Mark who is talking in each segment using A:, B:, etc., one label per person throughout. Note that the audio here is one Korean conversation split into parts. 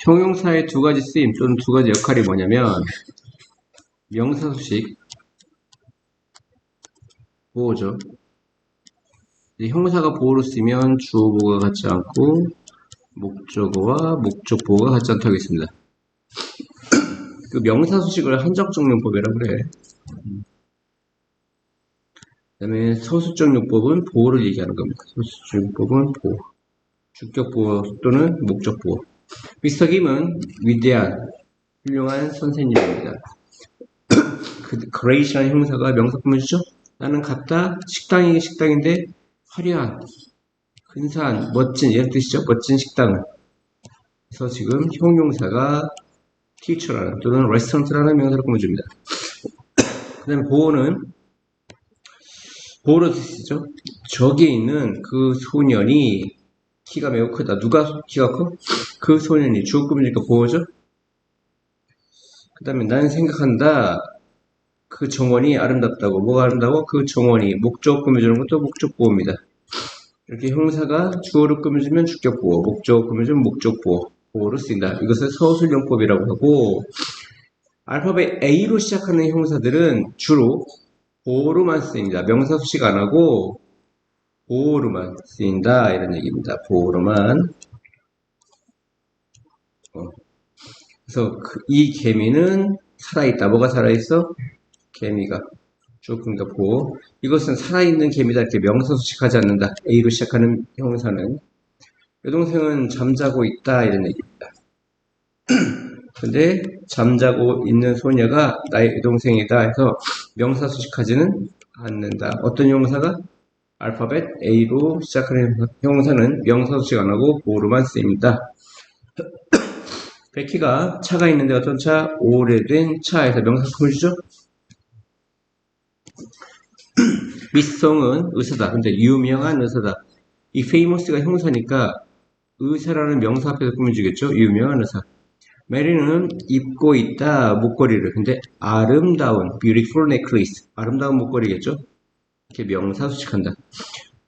A: 형용사의 두 가지 쓰임 또는 두 가지 역할이 뭐냐면 명사수식 보호죠. 형사가 보호로 쓰면 주어 보호가 같지 않고 목적어와 목적 보호가 같지 않다고 했습니다. 그 명사수식을 한정적용법이라고 그래. 그 다음에 서술적용법은 보호를 얘기하는 겁니다. 서술적용법은 보호, 주격 보호 또는 목적 보호. 미스터 김은 위대한 훌륭한 선생님입니다. 그 great이라는 형사가 명사 꾸며주죠. 나는 갔다. 식당이 식당인데 화려한, 근사한, 멋진 이런 뜻이죠. 멋진 식당을. 그래서 지금 형용사가 teacher라는 또는 restaurant라는 명사를 꾸며줍니다. 그 다음에 보호는 보호로 쓰시죠. 저기에 있는 그 소년이 키가 매우 크다. 누가 키가 커? 그 소년이 주어 꾸미니까 보호죠. 그 다음에 나는 생각한다. 그 정원이 아름답다고. 뭐가 아름다워? 그 정원이. 목적 꾸며주는 것도 목적 보호입니다. 이렇게 형사가 주어를 꾸며주면 주격 보호, 목적을 꾸며주면 목적 보호, 보호로 쓰인다. 이것을 서술용법이라고 하고, 알파벳 A로 시작하는 형사들은 주로 보호로만 쓰입니다. 명사수식 안 하고 보호로만 쓰인다. 이런 얘기입니다. 보호로만. 그래서 이 개미는 살아있다. 뭐가 살아있어? 개미가. 조금 더 보호. 이것은 살아있는 개미다. 이렇게 명사수식하지 않는다. A로 시작하는 형사는. 여동생은 잠자고 있다. 이런 얘기입니다. 근데 잠자고 있는 소녀가 나의 여동생이다 해서 명사수식하지는 않는다. 어떤 형사가? 알파벳 A로 시작하는 형사는 명사수식 안 하고 보호로만 쓰입니다. 베키가 차가 있는데 어떤 차? 오래된 차에서 명사 꾸며주죠? 미성은 의사다. 근데 유명한 의사다. 이 famous가 형사니까 의사라는 명사 앞에서 꾸며주겠죠? 유명한 의사. 메리는 입고 있다. 목걸이를. 근데 아름다운 beautiful necklace. 아름다운 목걸이겠죠? 이렇게 명사 수식한다.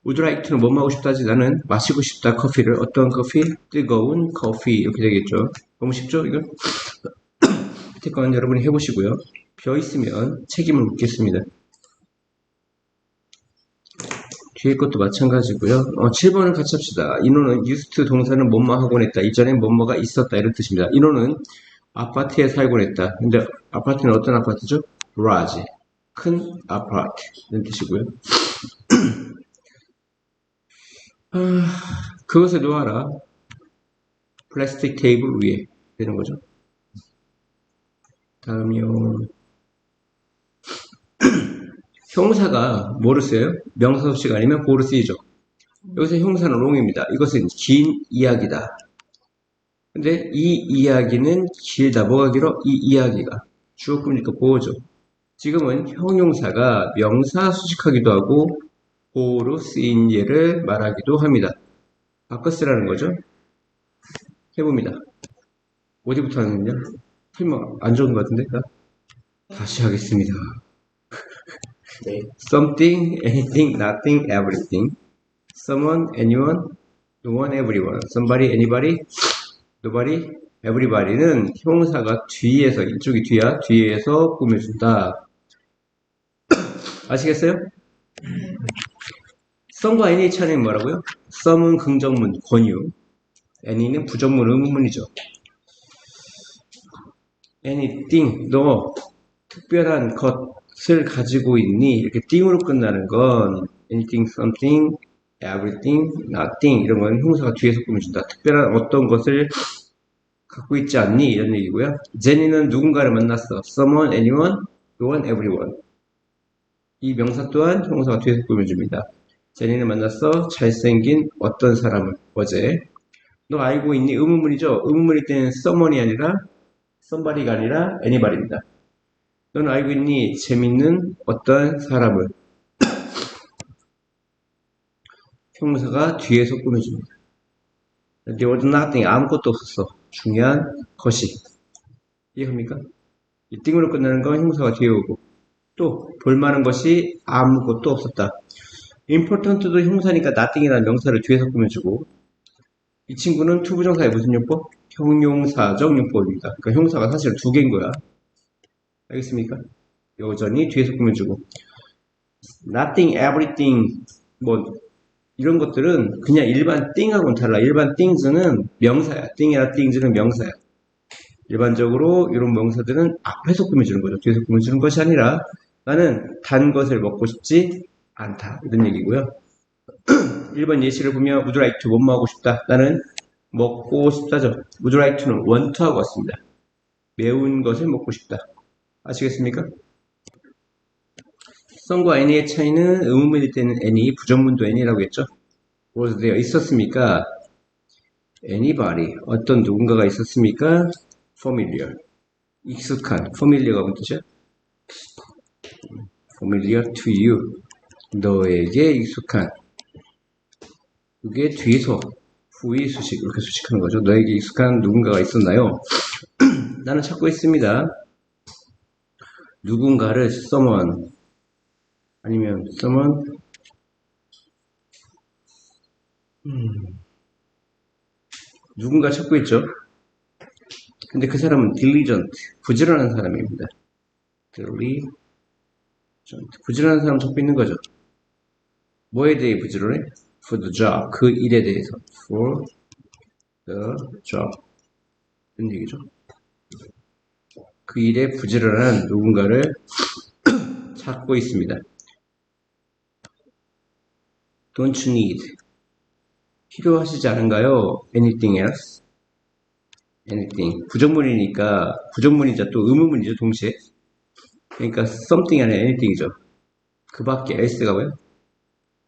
A: would like to는 뭐 마고 싶다지? 나는 마시고 싶다. 커피를. 어떤 커피? 뜨거운 커피. 이렇게 되겠죠? 너무 쉽죠? 이거? 밑에 건 여러분이 해보시고요. 벼 있으면 책임을 묻겠습니다. 뒤에 것도 마찬가지고요. 7번을 같이 합시다. 인호는 used 동사는 뭐뭐 하곤 했다. 이전엔 뭐뭐가 있었다. 이런 뜻입니다. 인호는 아파트에 살곤 했다. 근데 아파트는 어떤 아파트죠? large. 큰 아파트. 이런 뜻이고요. 그것을 놓아라. 플라스틱 테이블 위에 되는 거죠. 다음이요. 형사가 뭐를 써요? 명사수식 아니면 보호를 쓰이죠. 여기서 형사는 long입니다. 이것은 긴 이야기다. 근데 이 이야기는 길다. 뭐가 길어? 이 이야기가. 주어 꾸미니까 보호죠. 지금은 형용사가 명사수식하기도 하고 보호로 쓰인 예를 말하기도 합니다. 바꿔 쓰라는 거죠. 해봅니다. 어디부터 하는 거냐? 틀면 안 좋은 것 같은데? 다시 하겠습니다. 네. Something, anything, nothing, everything. Someone, anyone, no one, everyone. Somebody, anybody, nobody, everybody는 형사가 뒤에서, 이쪽이 뒤야, 뒤에서 꾸며준다. 아시겠어요? some과 any 차이는 뭐라고요? some은 긍정문, 권유. any는 부정문, 의문문이죠. anything, 너 특별한 것을 가지고 있니? 이렇게 thing으로 끝나는 건 anything, something, everything, nothing 이런 건 형사가 뒤에서 꾸며준다. 특별한 어떤 것을 갖고 있지 않니? 이런 얘기고요. 제니는 누군가를 만났어. someone, anyone, no one, everyone. 이 명사 또한 형사가 뒤에서 꾸며줍니다. 제니는 만났어. 잘생긴 어떤 사람을 어제. 너 알고 있니? 의문문이죠. 의문문일 때는 someone이 아니라 somebody가 아니라 anybody입니다. 너는 알고 있니? 재밌는 어떤 사람을. 형사가 뒤에서 꾸며줍니다. There was nothing. 아무것도 없었어. 중요한 것이. 이해합니까? 이 띵으로 끝나는 건 형사가 뒤에 오고 또 볼만한 것이 아무것도 없었다. important도 형사니까 nothing이라는 명사를 뒤에서 꾸며주고 이 친구는 투부정사의 무슨 용법? 형용사적 용법입니다. 그러니까 형사가 사실 두 개인 거야. 알겠습니까? 여전히 뒤에서 꾸며주고 nothing, everything 뭐 이런 것들은 그냥 일반 thing하고는 달라. 일반 things는 명사야. thing이나 things는 명사야. 일반적으로 이런 명사들은 앞에서 꾸며주는 거죠. 뒤에서 꾸며주는 것이 아니라 나는 단 것을 먹고 싶지 않다. 이런 얘기고요. 1번 예시를 보면 would you like to 뭐뭐 하고 싶다. 나는 먹고 싶다죠. would you like to는 want to 하고 왔습니다. 매운 것을 먹고 싶다. 아시겠습니까? son과 any의 차이는 의문문일 때는 any, 부정문도 any라고 했죠. was there 있었습니까? anybody, 어떤 누군가가 있었습니까? familiar, 익숙한, familiar가 무슨 뜻이야? familiar to you, 너에게 익숙한. 이게 뒤에서 후의 수식, 이렇게 수식하는 거죠. 너에게 익숙한 누군가가 있었나요? 나는 찾고 있습니다. 누군가를 someone, 아니면 someone, 누군가 찾고 있죠. 근데 그 사람은 diligent, 부지런한 사람입니다. diligent, 부지런한 사람 찾고 있는 거죠. 뭐에 대해 부지런해? for the job, 그 일에 대해서. for the job. 이런 얘기죠. 그 일에 부지런한 누군가를 찾고 있습니다. Don't you need? 필요하시지 않은가요? Anything else? Anything. 부정문이니까, 부정문이자 또 의문문이죠, 동시에. 그러니까 something 아니라 anything이죠. 그 밖에, else가 뭐예요?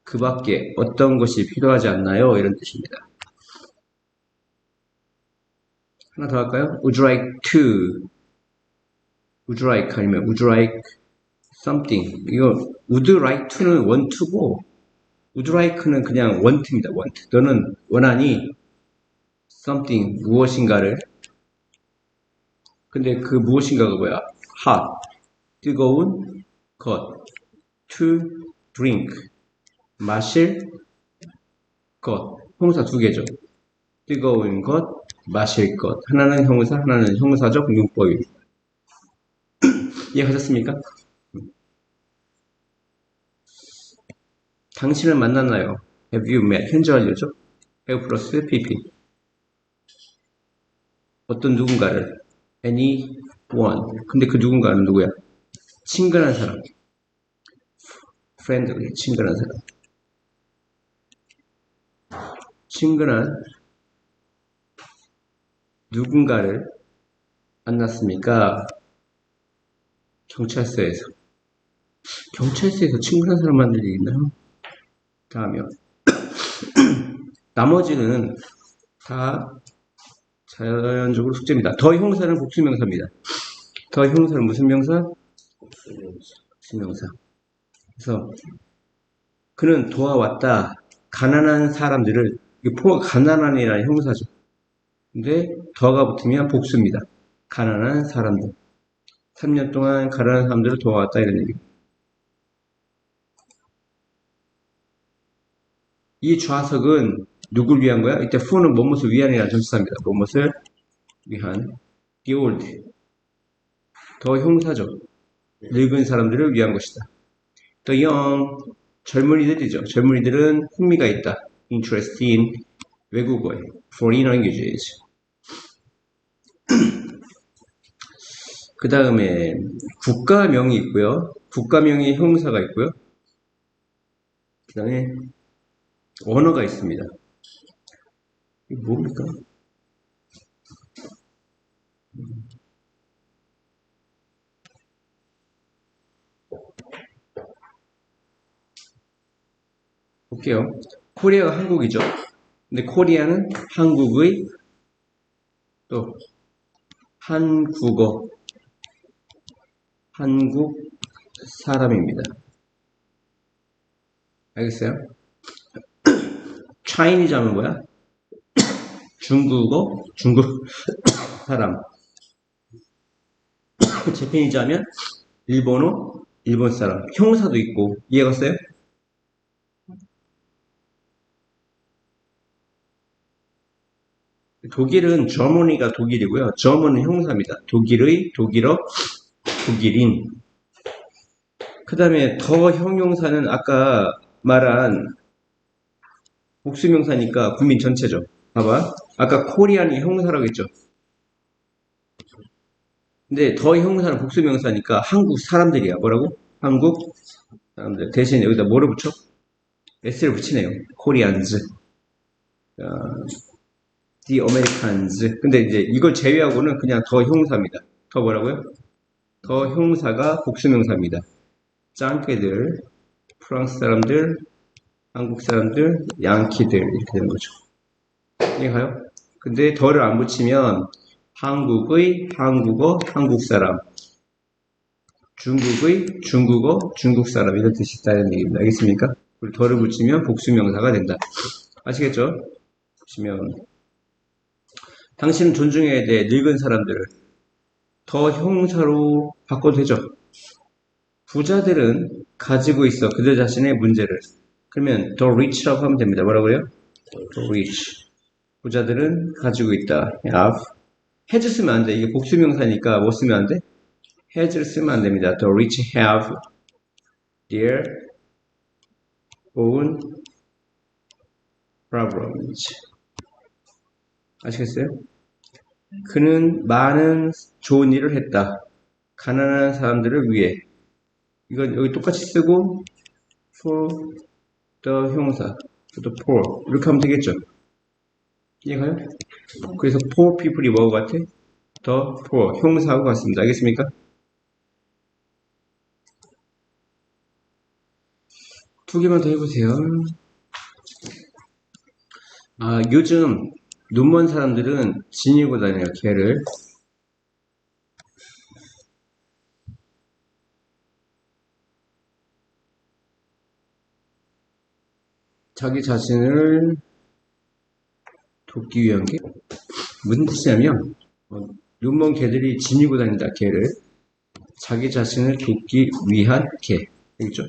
A: 그 밖에 어떤 것이 필요하지 않나요? 이런 뜻입니다. 하나 더 할까요? Would you like to? Would you like 아니면 would you like something? 이거 would you like to는 want to고 would you like는 그냥 want입니다. want. 너는 원하니 something 무엇인가를. 근데 그 무엇인가가 뭐야? hot 뜨거운 것. to drink 마실 것. 형사 두 개죠. 뜨거운 것, 마실 것. 하나는 형사, 하나는 형사적 용법입니다. 이해하셨습니까? 당신을 만났나요? Have you met? 현재 완료죠? have 플러스 pp. 어떤 누군가를 anyone. 근데 그 누군가는 누구야? 친근한 사람. friendly, 친근한 사람. 친근한 누군가를 만났습니까? 경찰서에서. 경찰서에서 친근한 사람 만날 일이 있나요? 다음이요. 나머지는 다 자연적으로 숙제입니다. 더 형사는 복수명사입니다. 더 형사는 무슨 명사? 복수명사. 그래서 그는 도와왔다. 가난한 사람들을, 가난한이라는 형사죠. 근데 더가 붙으면 복수입니다. 가난한 사람들. 3년 동안 가난한 사람들을 도와왔다 이런 얘기. 이 좌석은 누굴 위한 거야? 이때 for는 무엇을 위한이라는 전치사입니다. 무엇을 위한. the old. 더 형사죠. 늙은 사람들을 위한 것이다. the young. 젊은이들이죠. 젊은이들은 흥미가 있다. interest in. 외국어에. foreign languages. 그 다음에 국가명이 있고요. 국가명의 형사가 있고요. 그 다음에 언어가 있습니다. 이게 뭡니까? 볼게요. 코리아가 한국이죠. 근데 코리아는 한국의 또 한국어, 한국 사람입니다. 알겠어요? Chinese 하면 뭐야? 중국어, 중국 사람. 재팬이즈 하면 일본어, 일본 사람. 형사도 있고. 이해갔어요? 독일은 Germany가 독일이고요. German은 형사입니다. 독일의, 독일어, 독일인. 그 다음에 더 형용사는 아까 말한 복수명사니까 국민 전체죠. 봐봐. 아까 코리안이 형사라고 했죠. 근데 더 형용사는 복수명사니까 한국 사람들이야. 뭐라고? 한국 사람들. 대신 여기다 뭐를 붙여? s를 붙이네요. Koreans. The Americans. 근데 이제 이걸 제외하고는 그냥 더 형사입니다. 더 뭐라고요? 더 형사가 복수명사입니다. 짱깨들, 프랑스 사람들, 한국 사람들, 양키들 이렇게 되는 거죠. 이해가요? 근데 더를 안 붙이면 한국의 한국어, 한국 사람, 중국의 중국어, 중국 사람 이런 뜻이 있다는 얘기입니다. 알겠습니까? 그리고 더를 붙이면 복수명사가 된다. 아시겠죠? 보시면 당신은 존중해야 돼. 늙은 사람들을 더 형사로 바꿔도 되죠. 부자들은 가지고 있어. 그들 자신의 문제를. 그러면 the rich라고 하면 됩니다. 뭐라고요? the rich. 부자들은 가지고 있다. have. has 쓰면 안 돼. 이게 복수명사니까 뭐 쓰면 안 돼? has를 쓰면 안 됩니다. The rich have their own problems. 아시겠어요? 그는 많은 좋은 일을 했다. 가난한 사람들을 위해. 이건 여기 똑같이 쓰고 for the 형사, for the poor 이렇게 하면 되겠죠? 이해가요? 그래서 poor people이 뭐하고 같아? the poor, 형사하고 같습니다. 알겠습니까? 두 개만 더 해보세요. 요즘 눈먼 사람들은 지니고 다녀요, 개를. 자기 자신을 돕기 위한 게 무슨 뜻이냐면 눈먼 개들이 지니고 다닌다, 개를. 자기 자신을 돕기 위한 개. 알겠죠?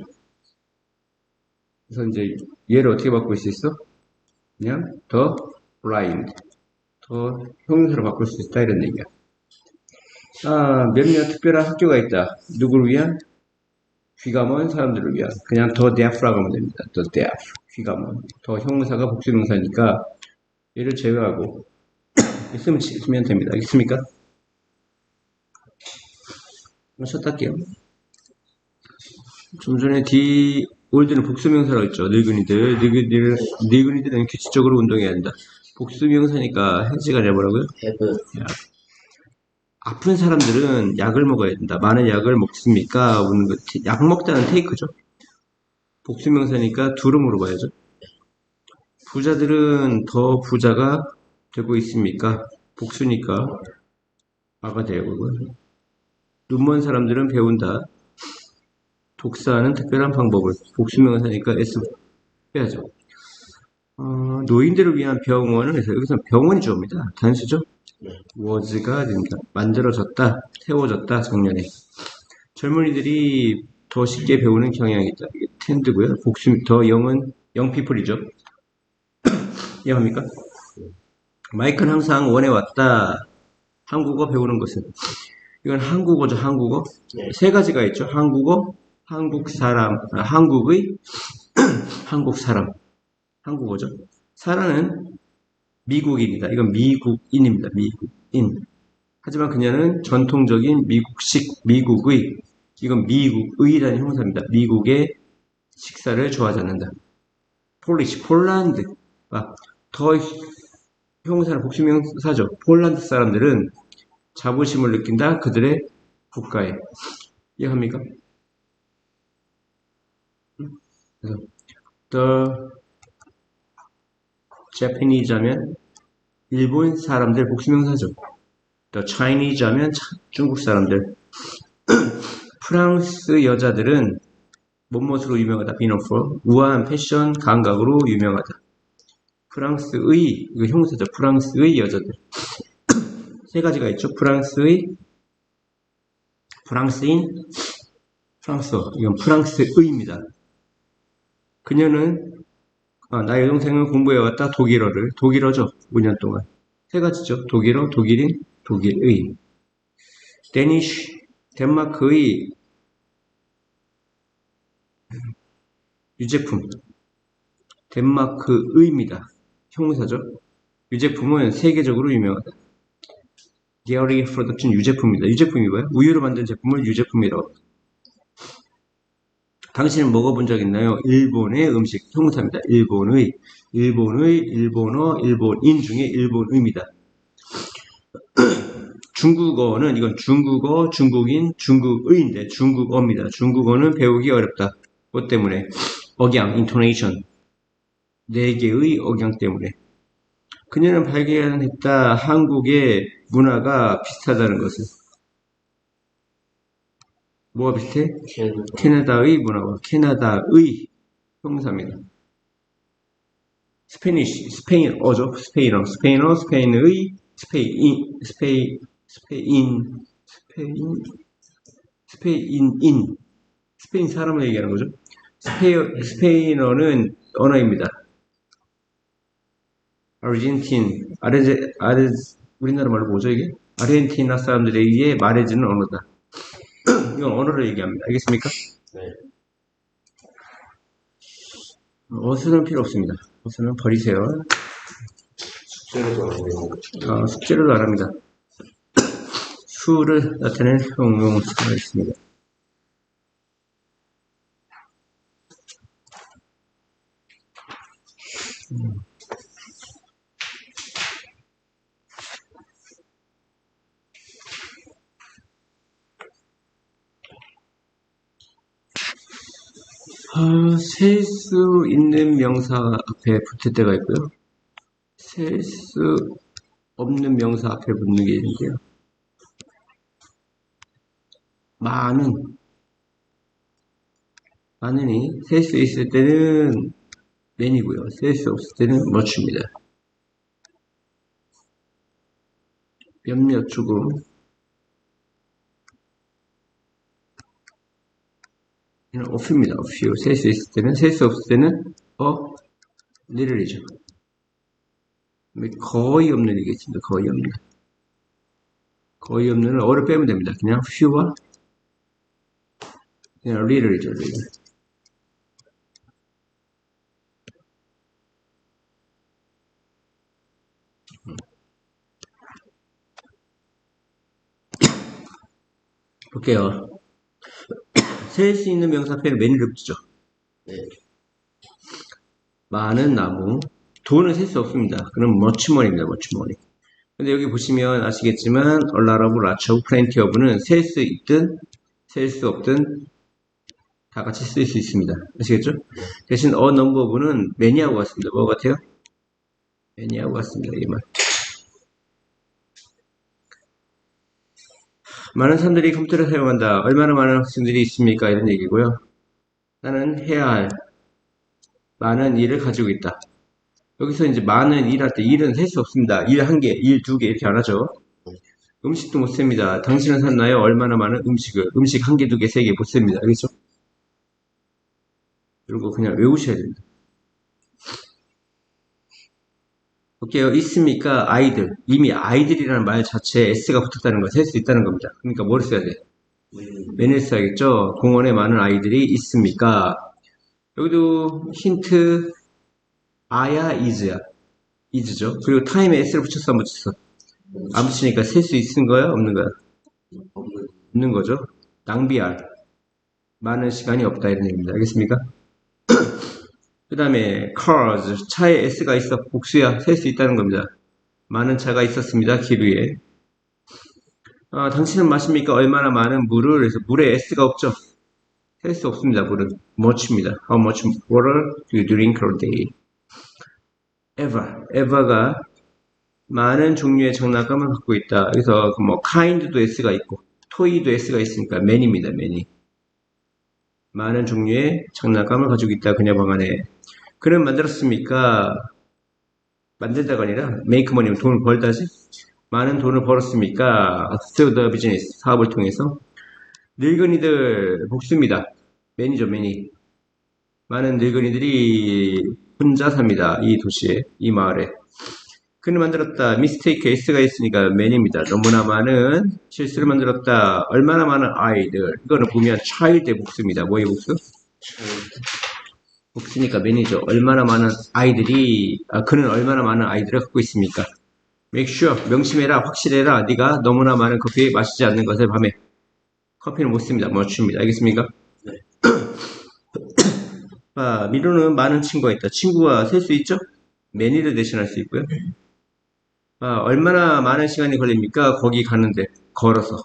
A: 그래서 이제 얘를 어떻게 바꿀 수 있어? 그냥 the blind, 더 형용사로 바꿀 수 있다 이런 얘기야. 몇몇 특별한 학교가 있다. 누구를 위한? 귀가 먼 사람들을 위한. 그냥 the deaf라고 하면 됩니다. the deaf, 귀가 먼. 더 형용사가 복수명사니까 얘를 제외하고 쓰면 됩니다. 알겠습니까? 쉬었다 할게요. 좀 전에 올드는 복수명사라고 했죠. 늙은이들은 규칙적으로 운동해야 한다. 복수명사니까 해지가 돼버라고요? 아픈 사람들은 약을 먹어야 된다. 많은 약을 먹습니까? 약 먹다는 테이크죠. 복수명사니까 두루 물어봐야죠. 부자들은 더 부자가 되고 있습니까? 복수니까 아가 되고. 눈먼 사람들은 배운다. 독사하는 특별한 방법을. 복수명사니까 S 해야죠. 노인들을 위한 병원은 여기서 병원이 주어입니다. 단수죠? was가 됩니다. 만들어졌다, 태워졌다, 작년에. 젊은이들이 더 쉽게 배우는 경향이 있다. 이게 텐드고요. 더 영은 영피플이죠. 이해합니까? 마이크는 항상 원해왔다. 한국어 배우는 것은. 이건 한국어죠, 한국어. 세 가지가 있죠. 한국어, 한국 사람, 한국의, 한국 사람. 한국어죠. 사라는 미국인이다. 이건 미국인입니다. 미국인. 하지만 그녀는 전통적인 미국의, 이건 미국의라는 형사입니다. 미국의 식사를 좋아하지 않는다. 폴란드. 더 형사는 복수명사죠. 폴란드 사람들은 자부심을 느낀다. 그들의 국가에. 이해합니까? 그래서 the Japanese 하면 일본 사람들 복수명사죠. the Chinese 하면 중국 사람들. 프랑스 여자들은 뭐뭇으로 유명하다. 비너풀. 우아한 패션 감각으로 유명하다. 프랑스의, 이거 형사죠. 프랑스의 여자들. 세 가지가 있죠. 프랑스인, 프랑스어. 이건 프랑스의입니다. 그녀는 나의 여동생은 공부해왔다. 독일어죠. 5년 동안. 세 가지죠. 독일어, 독일인, 독일의. 데니쉬, 덴마크의 유제품. 덴마크의입니다. 형용사죠. 유제품은 세계적으로 유명하다. 데어리 프로덕션 유제품입니다. 유제품이 뭐예요? 우유로 만든 제품을 유제품이라고 합니다. 당신은 먹어본 적 있나요? 일본의 음식, 형용사입니다. 일본의, 일본어, 일본인 중에 일본의입니다. 중국어는 이건 중국어, 중국인, 중국의인데 중국어입니다. 중국어는 배우기 어렵다. 그것 때문에 억양, 인토네이션, 네 개의 억양 때문에 그녀는 발견했다. 한국의 문화가 비슷하다는 것을. 뭐가 비슷해? 캐나다의 문화와 캐나다의 형사입니다. 스페인어죠. 스페인어, 스페인의, 스페인 사람을 얘기하는 거죠. 스페인어는 언어입니다. 우리나라 말로 뭐죠, 이게? 아르헨티나 사람들에 의해 말해지는 언어다. 이건 언어를 얘기합니다. 알겠습니까?
B: 네.
A: 어수는 필요 없습니다. 어수는 버리세요.
B: 숙제로도 안 해요.
A: 숙제로도 안 합니다. 수를 나타내는 형용사가 있습니다. 셀 수 있는 명사 앞에 붙을 때가 있고요. 셀 수 없는 명사 앞에 붙는 게 있는데요. 많으니 셀 수 있을 때는 many고요. 셀 수 없을 때는 much입니다. 몇몇 조금 이는 of입니다. few. 셀 수 있을 때는, 셀 수 없을 때는 a little이죠. 거의 없는 이겠습니다. 거의 없는. 거의 없는은 어를 빼면 됩니다. 그냥 few와 그냥 little이죠. little. 볼게요. 셀 수 있는 명사 앞에는 many를 붙이죠.
B: 네.
A: 많은 나무. 돈은 셀 수 없습니다. 그럼 much money입니다. much money. 근데 여기 보시면 아시겠지만 a lot of, lots of, plenty of는 셀 수 있든 셀 수 없든 다 같이 쓸 수 있습니다. 아시겠죠? 대신 a number of는 many하고 같습니다. 뭐 같아요? many하고 같습니다. 이 말. 많은 사람들이 컴퓨터를 사용한다. 얼마나 많은 학생들이 있습니까? 이런 얘기고요. 나는 해야 할 많은 일을 가지고 있다. 여기서 이제 많은 일할 때 일은 셀 수 없습니다. 일 한 개, 일 두 개 이렇게 안 하죠. 음식도 못 셉니다. 당신은 샀나요? 얼마나 많은 음식을. 음식 한 개, 두 개, 세 개 못 셉니다. 알겠죠? 그리고 그냥 외우셔야 됩니다. 볼게요. 있습니까? 아이들. 이미 아이들이라는 말 자체에 s가 붙었다는 걸 셀 수 있다는 겁니다. 그러니까 뭐를 써야 돼? 맨을 써야겠죠? 공원에 많은 아이들이 있습니까? 여기도 힌트 아야 is야. is죠. 그리고 time에 s를 붙였어 안 붙였어? 안 붙이니까 셀 수 있는 거야? 없는 거야? 없는 거죠. 낭비할 많은 시간이 없다 이런 얘기입니다. 알겠습니까? 그 다음에 cars 차에 s가 있어 복수야. 셀 수 있다는 겁니다. 많은 차가 있었습니다. 길 위에. 당신은 마십니까? 얼마나 많은 물을. 그래서 물에 s가 없죠. 셀 수 없습니다. 물은 much입니다. How much water do you drink per day? ever가 많은 종류의 장난감을 갖고 있다. 그래서 뭐 kind도 s가 있고 toy도 s가 있으니까 many입니다. many. 많은 종류의 장난감을 가지고 있다. 그녀 방 안에. 그는 만들었습니까? 만들다가 아니라 make money면 돈을 벌다지. 많은 돈을 벌었습니까? through the business 사업을 통해서. 늙은이들 복수입니다. many죠. many. 많은 늙은이들이 혼자 삽니다. 이 도시에, 이 마을에. 그는 만들었다. 미스테이크 S가 있으니까 man입니다. 너무나 많은 실수를 만들었다. 얼마나 많은 아이들. 이거는 보면 child의 복수입니다. 뭐의 복수? 복수니까 man이죠. 얼마나 많은 아이들이, 그는 얼마나 많은 아이들을 갖고 있습니까? make sure, 명심해라, 확실해라. 네가 너무나 많은 커피 마시지 않는 것을 밤에. 커피는 못 씁니다. much입니다. 알겠습니까?
B: 네.
A: 미로는 많은 친구가 있다. 친구가 셀 수 있죠? many를 대신할 수 있고요. 얼마나 많은 시간이 걸립니까? 거기 가는데 걸어서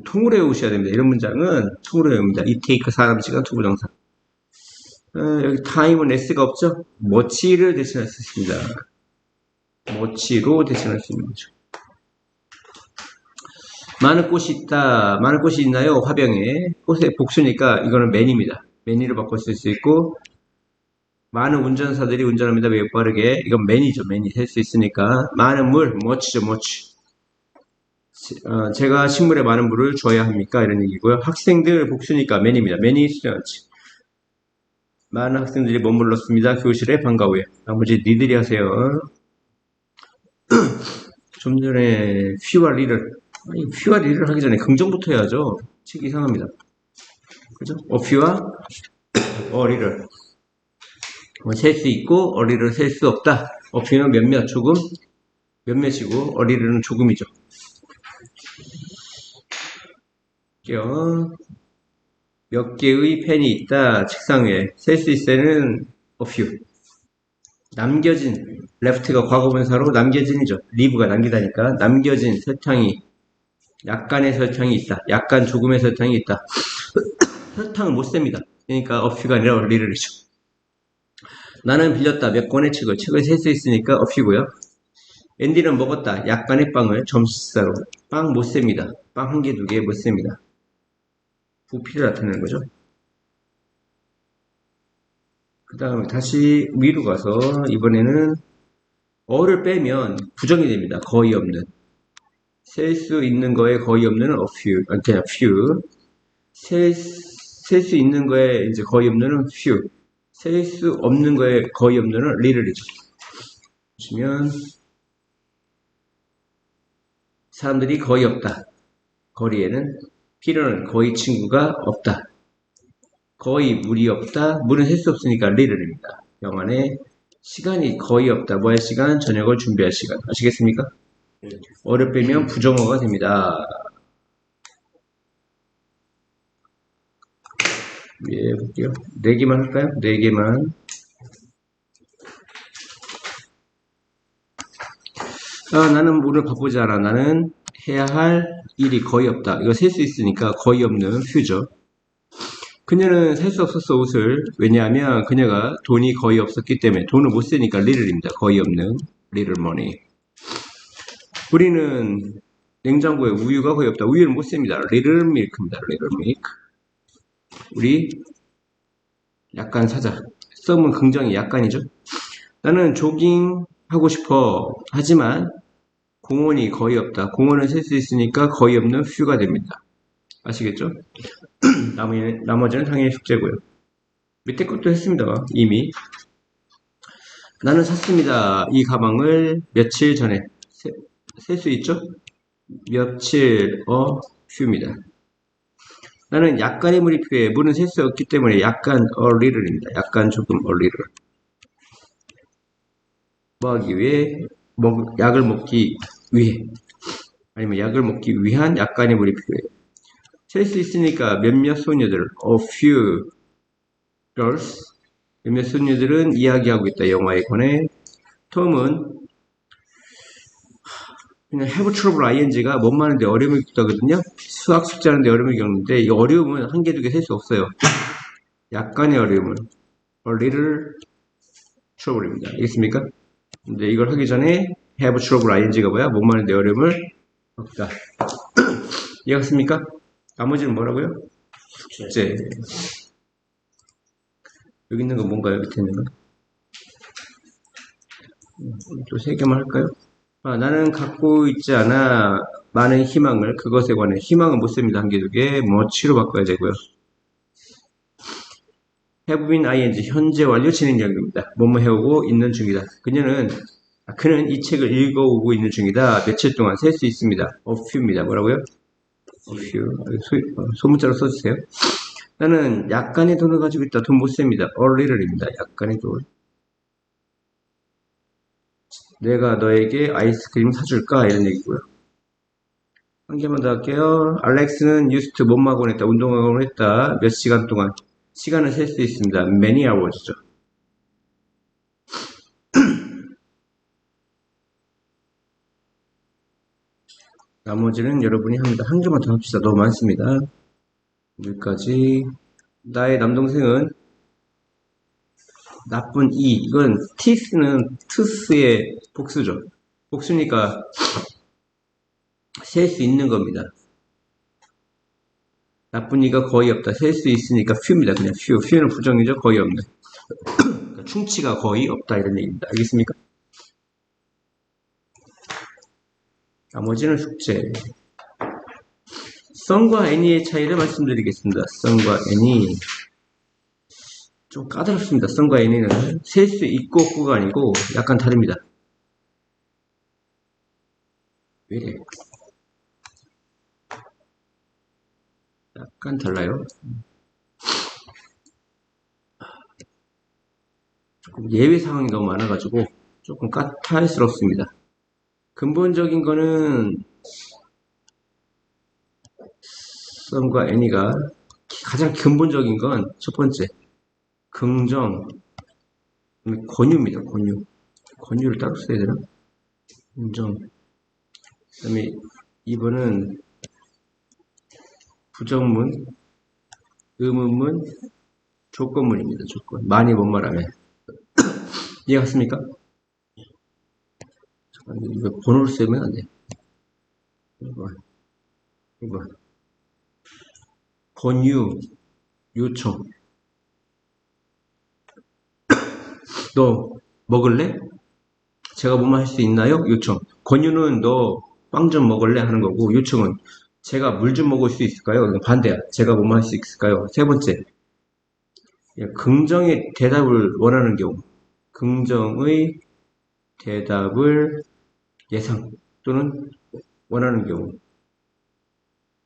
A: 통으로 외우셔야 됩니다. 이런 문장은 통으로 외웁니다. it take 사람 시간 투부정사. 여기 time은 s가 없죠? much를 대신할 수 있습니다. much로 대신할 수 있는 거죠. 많은 꽃이 있다. 많은 꽃이 있나요? 화병에. 꽃의 복수니까 이거는 many입니다. many로 바꿔 쓸 수 있고, 많은 운전사들이 운전합니다. 매우 빠르게. 이건 many죠. many 셀 수 있으니까. 많은 물, much죠. much. 제가 식물에 많은 물을 줘야 합니까? 이런 얘기고요. 학생들 복수니까 many입니다. many students. 많은 학생들이 머물렀습니다. 교실에 방과 후에. 나머지 니들이 하세요. 좀 전에 few와 little. 아니, few와 little 하기 전에 긍정부터 해야죠. 책 이상합니다. 그죠? a few와 a little. 셀 수 있고 a little 셀 수 없다. a few는 몇몇, 조금, 몇몇이고 a little는 조금이죠. 몇 개의 펜이 있다. 책상 위에. 셀 수 있어는 a few. 남겨진, left가 과거분사로 남겨진이죠. leave가 남기다니까. 남겨진 설탕이, 약간의 설탕이 있다. 약간 조금의 설탕이 있다. 설탕을 못 셉니다. 그러니까 a few가 아니라 a little이죠. 나는 빌렸다. 몇 권의 책을 셀 수 있으니까 a few고요. 앤디는 먹었다. 약간의 빵을 점심식사로. 빵 못 셉니다. 빵 한 개, 두 개 못 셉니다. 부피를 나타내는 거죠. 그 다음에 다시 위로 가서 이번에는 어를 빼면 부정이 됩니다. 거의 없는. 셀 수 있는 거에 거의 없는 a few, 그냥 few. 셀 수 있는 거에 이제 거의 없는 few. 셀 수 없는 거에 거의 없는 little이죠. 보시면 사람들이 거의 없다. 거리에는 필요는 거의 친구가 없다. 거의 물이 없다. 물은 셀 수 없으니까 little입니다. 영안에 시간이 거의 없다. 뭐 할 시간? 저녁을 준비할 시간. 아시겠습니까? 어를 빼면 부정어가 됩니다. 예, 볼게요. 4개만 할까요? 4개만. 나는 오늘 바쁘지 않아. 나는 해야 할 일이 거의 없다. 이거 셀 수 있으니까 거의 없는 few죠. 그녀는 살 수 없었어, 옷을. 왜냐하면 그녀가 돈이 거의 없었기 때문에. 돈을 못 쓰니까 little입니다. 거의 없는 little money. 우리는 냉장고에 우유가 거의 없다. 우유는 못 씁니다. little milk입니다. little milk. 우리 약간 사자. 썸은 긍정이 약간이죠. 나는 조깅 하고 싶어. 하지만 공원이 거의 없다. 공원은 셀 수 있으니까 거의 없는 few가 됩니다. 아시겠죠? 나머지는 당연히 숙제고요. 밑에 것도 했습니다. 이미. 나는 샀습니다. 이 가방을 며칠 전에. 셀 수 있죠? 며칠 few입니다. 나는 약간의 물이 필요해. 물은 셀 수 없기 때문에 약간 a little입니다. 약간 조금 a little. 뭐 하기 위해? 약을 먹기 위해. 아니면 약을 먹기 위한 약간의 물이 필요해. 셀 수 있으니까 몇몇 소녀들, a few girls. 몇몇 소녀들은 이야기하고 있다. 영화에 관해. 톰은 그냥 have trouble ing가 뭔 하는데 어려움을 겪거든요. 수학 숙제하는데 어려움을 겪는데 이 어려움은 한 개, 두 개 셀 수 없어요. 약간의 어려움은 a little trouble입니다. 알겠습니까? 근데 이걸 하기 전에 have trouble ing가 뭐야? 뭔 하는데 어려움을 겪다. 이해갔습니까? 나머지는 뭐라고요? 숙제. 여기 있는 건 뭔가요? 밑에 있는 건? 또 3개만 할까요? 나는 갖고 있지 않아 많은 희망을. 그것에 관해. 희망은 못 씁니다. 한 개, 두 개. much로 바꿔야 되고요. have been ing 현재 완료 진행형입니다. 뭐뭐 해오고 있는 중이다. 그녀는 그는 이 책을 읽어오고 있는 중이다. 며칠 동안 셀 수 있습니다. A few입니다. 뭐라고요? A few. 소문자로 써주세요. 나는 약간의 돈을 가지고 있다. 돈 못 셉니다. A little입니다. 약간의 돈. 내가 너에게 아이스크림 사줄까? 이런 얘기고요. 한 개만 더 할게요. 알렉스는 유스트 몸마곤 했다. 운동학원을 했다. 몇 시간 동안. 시간을 셀 수 있습니다. Many hours죠. 나머지는 여러분이 합니다. 한 개만 더 합시다. 너무 많습니다. 여기까지. 나의 남동생은 나쁜 이. 이건 티스는 투스의 복수죠. 복수니까 셀 수 있는 겁니다. 나쁜 이가 거의 없다. 셀 수 있으니까 few입니다. 그냥 few. few는 부정이죠. 거의 없는. 그러니까 충치가 거의 없다. 이런 얘기입니다. 알겠습니까? 나머지는 숙제. 썬과 애니의 차이를 말씀드리겠습니다. 썬과 애니. 좀 까다롭습니다. 썬과 애니는 셀 수 있고 없고가 아니고 약간 다릅니다. 왜 이래? 약간 달라요. 조금 예외 상황이 너무 많아가지고 조금 까탈스럽습니다. 근본적인 거는 썬과 애니가 가장 근본적인 건 첫 번째 긍정 권유입니다. 권유를 따로 써야 되나? 긍정. 그 다음에 2번은 부정문, 의문문, 조건문입니다. 조건. 많이 못 말하면. 이해갔습니까? 잠깐, 이거 번호를 쓰면 안 돼. 1번. 권유, 요청. 너 먹을래? 제가 뭐뭐 할 수 있나요? 요청. 권유는 너 빵 좀 먹을래? 하는 거고, 요청은 제가 물 좀 먹을 수 있을까요? 이건 반대야. 제가 뭐뭐 할 수 있을까요? 세 번째. 긍정의 대답을 원하는 경우. 긍정의 대답을 예상 또는 원하는 경우.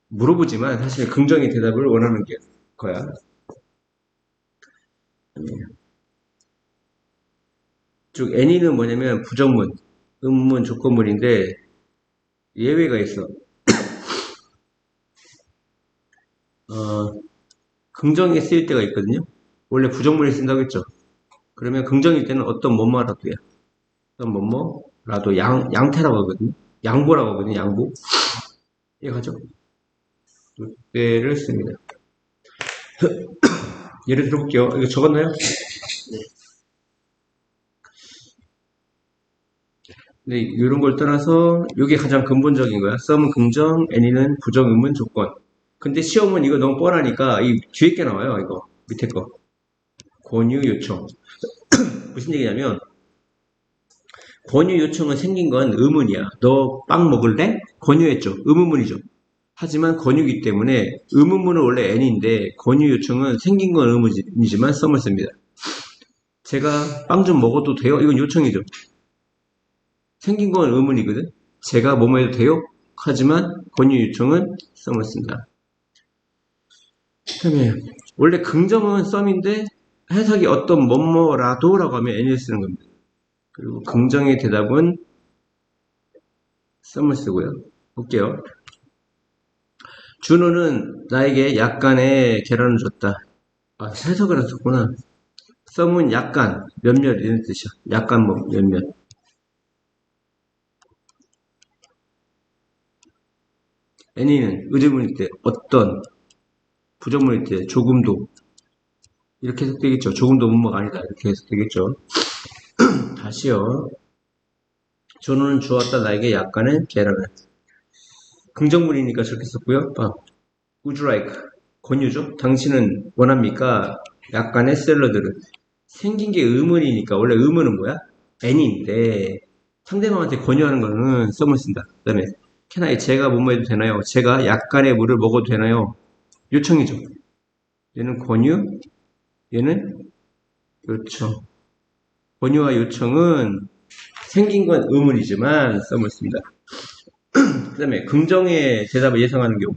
A: 물어보지만 사실 긍정의 대답을 원하는 거야. 즉 any는 뭐냐면 부정문, 의문문, 조건문인데 예외가 있어. 긍정에 쓰일 때가 있거든요. 원래 부정문에 쓴다고 했죠. 그러면 긍정일 때는 어떤 뭐뭐라도 해요. 어떤 뭐뭐라도 양태라고 하거든요. 양보라고 하거든요. 양보. 이해가죠? 이때를 씁니다. 예를 들어볼게요. 이거 적었나요? 네, 이런 걸 떠나서 이게 가장 근본적인 거야. 썸은 긍정, any는 부정, 의문, 조건. 근데 시험은 이거 너무 뻔하니까 이 뒤에 게 나와요. 이거 밑에 거. 권유 요청. 무슨 얘기냐면 권유 요청은 생긴 건 의문이야. 너 빵 먹을래? 권유했죠. 의문문이죠. 하지만 권유기 때문에 의문문은 원래 n인데 권유 요청은 생긴 건 의문이지만 썸을 씁니다. 제가 빵 좀 먹어도 돼요? 이건 요청이죠. 생긴 건 의문이거든. 제가 뭐뭐 해도 돼요? 하지만 권유 요청은 썸을 씁니다. 그다음에 원래 긍정은 썸인데 해석이 어떤 뭐뭐라도라고 하면 n을 쓰는 겁니다. 그리고 긍정의 대답은 썸을 쓰고요. 볼게요. 준호는 나에게 약간의 계란을 줬다. 아, 해석을 했었구나. 썸은 약간, 몇몇 이런 뜻이야. 약간 뭐 몇몇. any는 의문일 때 어떤, 부정문일 때 조금도 이렇게 해석되겠죠. 조금도 문모가 아니다 이렇게 해석되겠죠. 다시요. 준호는 주었다 나에게 약간의 계란을. 긍정문이니까 저렇게 썼고요. Would you like? 권유죠. 당신은 원합니까? 약간의 샐러드를. 생긴 게 의문이니까 원래 의문은 뭐야? n인데 상대방한테 권유하는 거는 썸을 쓴다. 그 다음에 can I 제가 뭐뭐 해도 되나요? 제가 약간의 물을 먹어도 되나요? 요청이죠. 얘는 권유, 얘는 요청. 권유와 요청은 생긴 건 의문이지만 썸을 씁니다. 그 다음에 긍정의 대답을 예상하는 경우.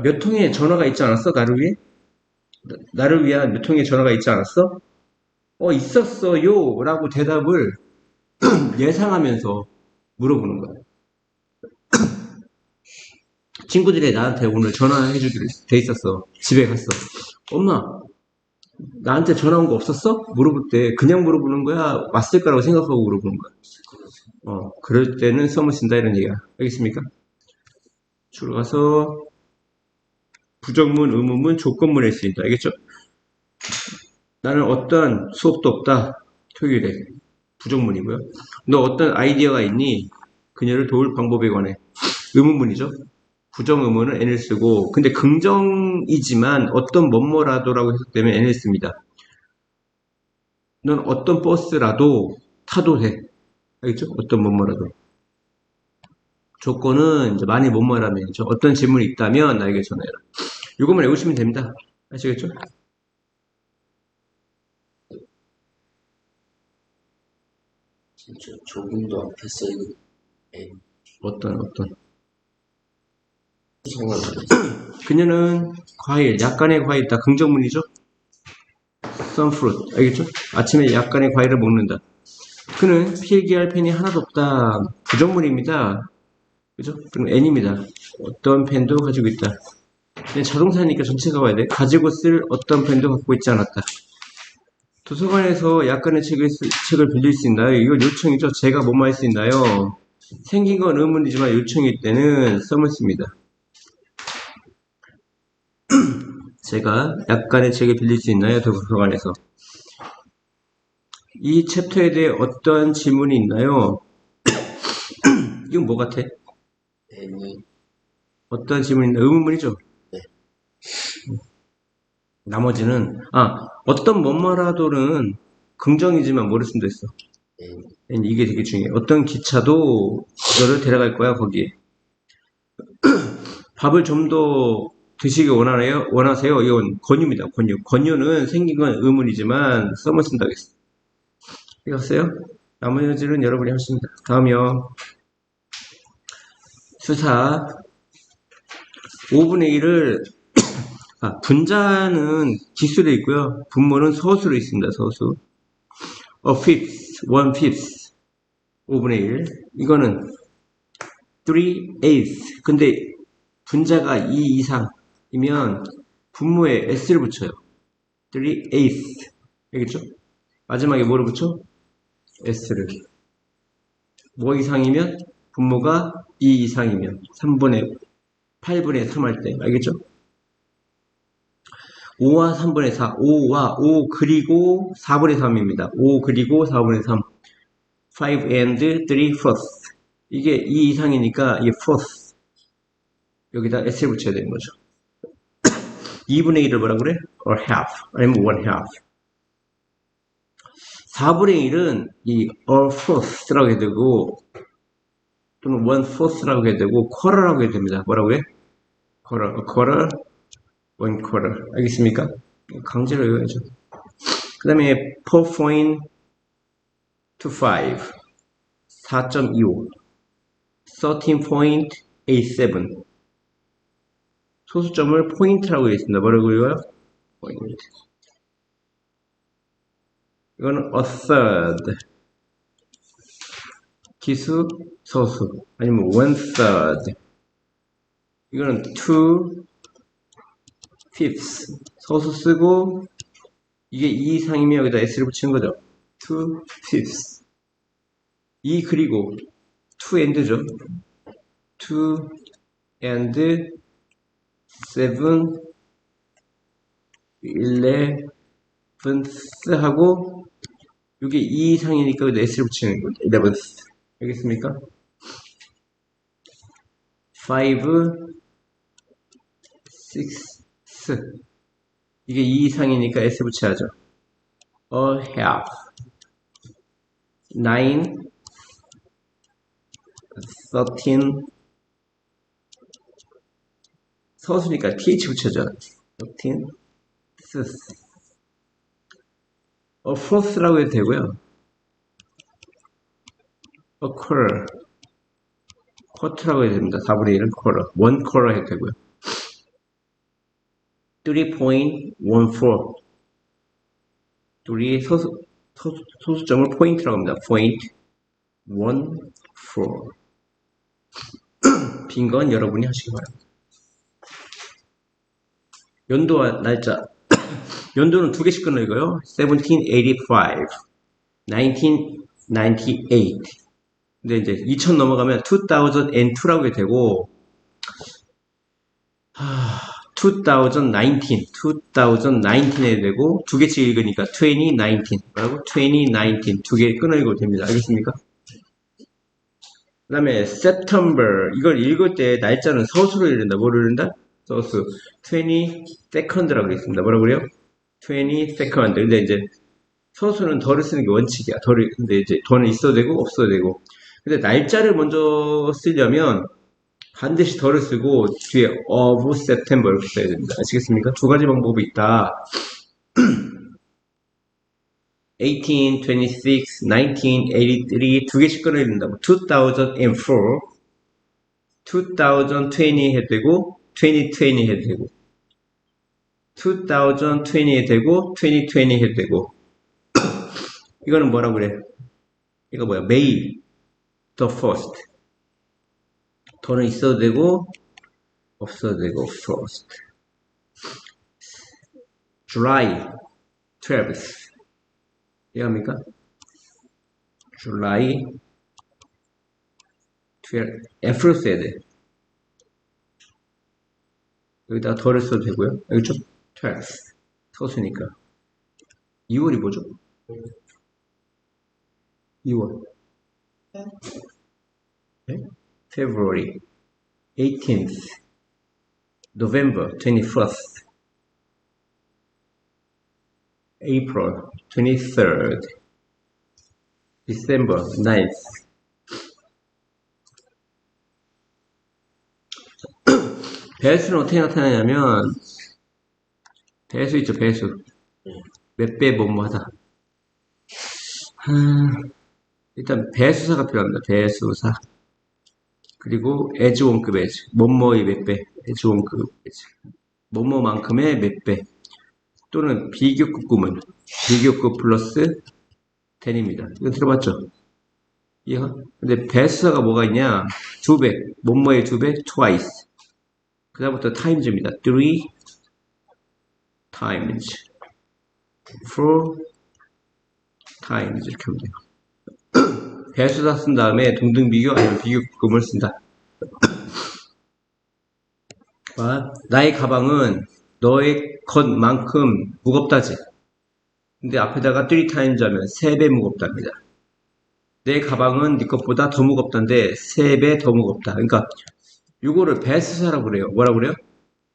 A: 몇 통의 전화가 있지 않았어? 나를 위해? 나를 위한 몇 통의 전화가 있지 않았어? 있었어요. 라고 대답을 예상하면서 물어보는 거예요. 친구들이 나한테 오늘 전화해주기로 돼 있었어. 집에 갔어. 엄마, 나한테 전화 온 거 없었어? 물어볼 때 그냥 물어보는 거야? 왔을 거라고 생각하고 물어보는 거야. 그럴 때는 썸을 쓴다 이런 얘기야. 알겠습니까? 주로 가서 부정문, 의문문, 조건문에 쓰인다. 알겠죠? 나는 어떠한 수업도 없다. 토요일에. 부정문이고요. 너 어떤 아이디어가 있니? 그녀를 도울 방법에 관해. 의문문이죠. 부정의문은 n을 쓰고, 근데 긍정이지만 어떤 뭐뭐라도라고 해석되면 n을 씁니다. 넌 어떤 버스라도 타도 돼. 알겠죠? 어떤 뭐뭐라도. 조건은 이제 만일 뭐뭐라면, 어떤 질문이 있다면 나에게 전화해라. 이것만 외우시면 됩니다. 아시겠죠?
B: 진짜 조금도 앞에 써있는
A: 어떤.
B: 상관없어.
A: 그녀는 과일, 약간의 과일, 다 긍정문이죠? some fruit. 알겠죠? 아침에 약간의 과일을 먹는다. 그는 필기할 펜이 하나도 없다. 부정문입니다. 그죠? 그럼 n입니다. 어떤 펜도 가지고 있다. 근데 자동사니까 전체가 와야 돼. 가지고 쓸 어떤 펜도 갖고 있지 않았다. 도서관에서 약간의 책을 빌릴 수 있나요? 이거 요청이죠. 제가 뭐뭐 할 수 있나요? 생긴 건 의문이지만 요청일 때는 썸을 씁니다. 제가 약간의 책을 빌릴 수 있나요? 도서관에서. 이 챕터에 대해 어떤 질문이 있나요? 이건 뭐 같아? 어떤 질문이 있나? 의문문이죠?
B: 네.
A: 나머지는, 어떤 뭐뭐라도는 긍정이지만 모를 수도 있어. 이게 되게 중요해. 어떤 기차도 너를 데려갈 거야, 거기에. 밥을 좀 더 드시기 원하세요? 이건 권유입니다, 권유. 권유는 생긴 건 의문이지만 썸을 쓴다고 했어. 이겼어요? 나머지는 여러분이 하십니다. 다음이요. 수사. 5분의 1을, 분자는 기수로 있고요. 분모는 서수로 있습니다, 서수. A fifth, 1/5. 5분의 1. 이거는 3/8. 근데 분자가 2 이상이면 분모에 s를 붙여요. 3/8. 알겠죠? 마지막에 뭐를 붙여? s를. 뭐 이상이면? 분모가 2 이상이면 8분의 3 할 때. 알겠죠? 5와 3분의 4. 5와 5 그리고 4분의 3입니다. 5 그리고 4분의 3. 5 and 3 fourths. 이게 2 이상이니까 이게 fourth. 여기다 s를 붙여야 되는 거죠. 2분의 1을 뭐라 그래? or half. 아니면 1/2. 4분의 1은 이 or fourth라고 해야 되고 또는 1/4라고 해야 되고 quarter라고 해야 됩니다. 뭐라고 해? quarter, a quarter, 1/4. 알겠습니까? 강제로 외워야죠. 그 다음에 4.25 4.25 13.87 소수점을 포인트라고 되어 있습니다. 뭐라고 외워요? 포인트. 이거는 a third 기수 서수 아니면 1/3 이거는 2/5 서수 쓰고 이게 2 이상이면 여기다 s를 붙이는 거죠. 2/5 2 그리고 2 and죠. 2 and 7 11th 하고 이게 2 이상이니까 여기다 s를 붙이는 거죠. 11th 알겠습니까? 5 6 이게 2 이상이니까 s 붙여야죠. a half 9 13 서수니까 th 붙여줘. 13 fifth. fourth라고 해도 되고요. quarter. 쿼터라고 해야 됩니다. 4분의 1은 quarter. 1 quarter 해도 되고요. 3.14. 둘이 소수점을 포인트라고 합니다. point 14. 빈 건 여러분이 하시기 바랍니다. 연도와 날짜. 연도는 두 개씩 끊어 읽어요. 1785, 1998. 근데 이제 2000 넘어가면 2002라고 되고, 2019 해야 되고, 두 개씩 읽으니까 2019. 뭐라고? 2019. 두 개 끊어 읽어도 됩니다. 알겠습니까? 그 다음에 September. 이걸 읽을 때 날짜는 서수로 읽는다. 뭐를 읽는다? 서수. 22nd라고 되겠습니다. 뭐라고 그래요? 22nd. 근데 이제 서수는 덜을 쓰는 게 원칙이야. 근데 이제 덜은 있어도 되고 없어도 되고. 근데 날짜를 먼저 쓰려면 반드시 덜을 쓰고 뒤에 of September 이렇게 써야 됩니다. 아시겠습니까? 두 가지 방법이 있다. 18, 26, 1983 두 개씩 끊어 읽는다고. 2004, 2020 해도 되고 2020 해도 되고 2020 해도 되고 2020 해도 되고 이거는 뭐라고 그래? 이거 뭐야? May the 1st. 더는 있어도 되고 없어도 되고 first. July 12th. 이해합니까? July 12th. F로 써야 돼. 여기다가 더를 써도 되고요. 여기 좀 12th. 서수니까. 2월이 뭐죠? 2월. 네? February 18th, November 21st, April 23rd, December 9th. 배수는 어떻게 나타나냐면 배수 있죠, 배수. 몇 배 뭐뭐하다. 일단 배수사가 필요합니다. 배수사. 그리고 as1급 as. 뭐뭐의 몇 배. as1급 as. 뭐뭐만큼의 몇 배. 또는 비교급 구문. 비교급 플러스 10입니다. 이거 들어봤죠? 이해가? 근데 배수사가 뭐가 있냐? 두 배. 뭐뭐의 두 배. twice. 그 다음부터 times입니다. 3 times. 4 times. 이렇게 하면 돼요. 배수사 쓴 다음에 동등비교 아니면 비교급을 쓴다. 나의 가방은 너의 것만큼 무겁다지. 근데 앞에다가 3 times 하면 3배 무겁답니다. 내 가방은 네 것보다 더 무겁다인데 3배 더 무겁다. 그러니까 이거를 배수사라고 그래요. 뭐라고 그래요?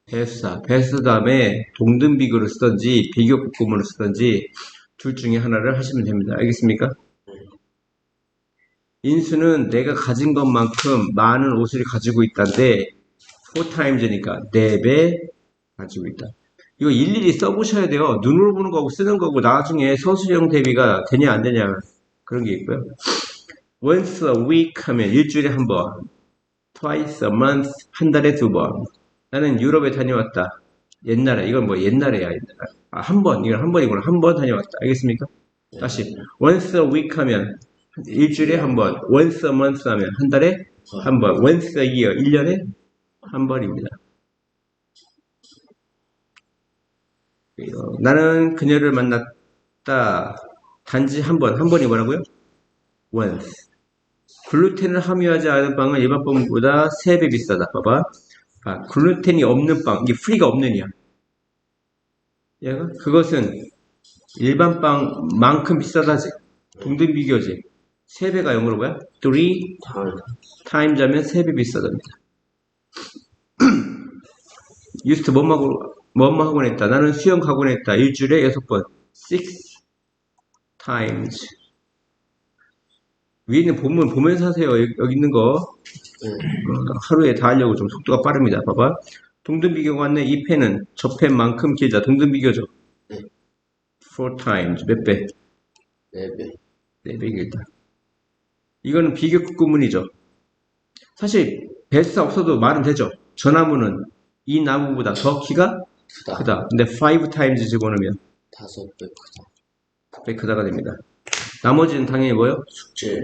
A: 배수사. 배수 다음에 동등비교를 쓰든지 비교급 구문을 쓰든지 둘 중에 하나를 하시면 됩니다. 알겠습니까? 인수는 내가 가진 것만큼 많은 옷을 가지고 있다인데 4 times니까 4배 가지고 있다. 이거 일일이 써보셔야 돼요. 눈으로 보는 거고 쓰는 거고 나중에 서술형 대비가 되냐 안 되냐 그런 게 있고요. Once a week 하면 일주일에 한 번, twice a month 한 달에 두 번. 나는 유럽에 다녀왔다. 옛날에 이건 뭐 옛날에야. 한 번, 이건 한 번이구나. 한 번 다녀왔다. 알겠습니까? 다시 once a week 하면 일주일에 한 번, once a month 하면 한 달에 한 번, once a year 1년에 한 번입니다. 나는 그녀를 만났다. 단지 한 번. 한 번이 뭐라고요? once. 글루텐을 함유하지 않은 빵은 일반 빵보다 3배 비싸다. 봐봐. 글루텐이 없는 빵. 이게 프리가 없는 이야. 얘가? 그것은 일반 빵만큼 비싸다지. 동등 비교지. 3배가 영어로 뭐야? 3 times 하면 3배 비싸답니다. used 뭐뭐 하곤 했다. 나는 수영 가곤 했다. 일주일에 6번. 6 times. 위에 있는 본문 보면서 하세요. 여기 있는 거. 하루에 다 하려고 좀 속도가 빠릅니다. 봐봐. 동등비교가 왔네. 이 펜은 저 펜만큼 길다. 동등비교죠. 4 times. 몇 배?
B: 4배.
A: 4배 길다. 이거는 비교급 구문이죠. 사실 배수사 없어도 말은 되죠. 저 나무는 이 나무보다 더 키가
B: 크다.
A: 크다. 근데 5 times 집어넣으면
B: 5배 크다.
A: 5배 크다가 됩니다. 나머지는 당연히 뭐요?
B: 숙제.